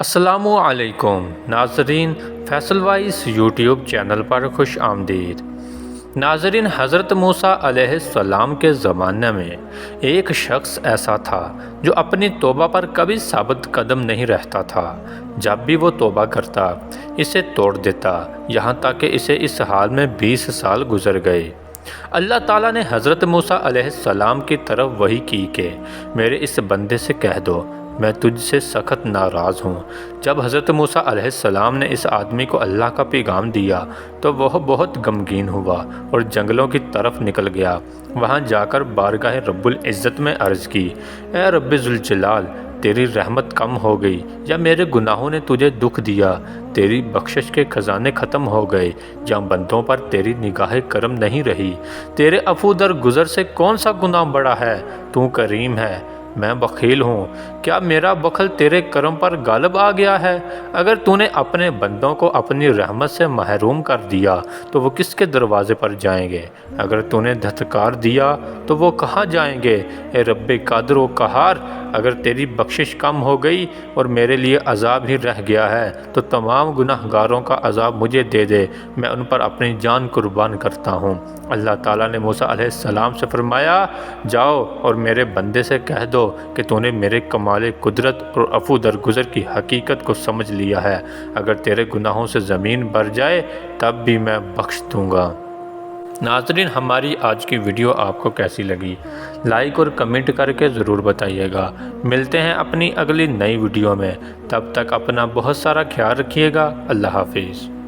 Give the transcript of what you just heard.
السلام علیکم ناظرین، فیصل وائس یوٹیوب چینل پر خوش آمدید۔ ناظرین، حضرت موسیٰ علیہ السلام کے زمانے میں ایک شخص ایسا تھا جو اپنی توبہ پر کبھی ثابت قدم نہیں رہتا تھا۔ جب بھی وہ توبہ کرتا اسے توڑ دیتا، یہاں تک کہ اسے اس حال میں 20 سال گزر گئے۔ اللہ تعالیٰ نے حضرت موسیٰ علیہ السلام کی طرف وحی کی کہ میرے اس بندے سے کہہ دو میں تجھ سے سخت ناراض ہوں۔ جب حضرت موسیٰ علیہ السلام نے اس آدمی کو اللہ کا پیغام دیا تو وہ بہت غمگین ہوا اور جنگلوں کی طرف نکل گیا۔ وہاں جا کر بارگاہ رب العزت میں عرض کی، اے رب ذوالجلال، تیری رحمت کم ہو گئی یا میرے گناہوں نے تجھے دکھ دیا؟ تیری بخشش کے خزانے ختم ہو گئے یا بندوں پر تیری نگاہ کرم نہیں رہی؟ تیرے عفو در گزر سے کون سا گناہ بڑا ہے؟ تو کریم ہے، میں بخیل ہوں، کیا میرا بخل تیرے کرم پر غالب آ گیا ہے؟ اگر تو نے اپنے بندوں کو اپنی رحمت سے محروم کر دیا تو وہ کس کے دروازے پر جائیں گے؟ اگر تو نے دھتکار دیا تو وہ کہاں جائیں گے؟ اے رب قادر و قہار، اگر تیری بخشش کم ہو گئی اور میرے لیے عذاب ہی رہ گیا ہے تو تمام گناہ گاروں کا عذاب مجھے دے دے، میں ان پر اپنی جان قربان کرتا ہوں۔ اللہ تعالیٰ نے موسیٰ علیہ السلام سے فرمایا، جاؤ اور میرے بندے سے کہہ دو کہ تو نے میرے کمال قدرت اور عفو درگزر کی حقیقت کو سمجھ لیا ہے۔ اگر تیرے گناہوں سے زمین بھر جائے تب بھی میں بخش دوں گا۔ ناظرین، ہماری آج کی ویڈیو آپ کو کیسی لگی؟ لائک اور کمنٹ کر کے ضرور بتائیے گا۔ ملتے ہیں اپنی اگلی نئی ویڈیو میں، تب تک اپنا بہت سارا خیال رکھیے گا۔ اللہ حافظ۔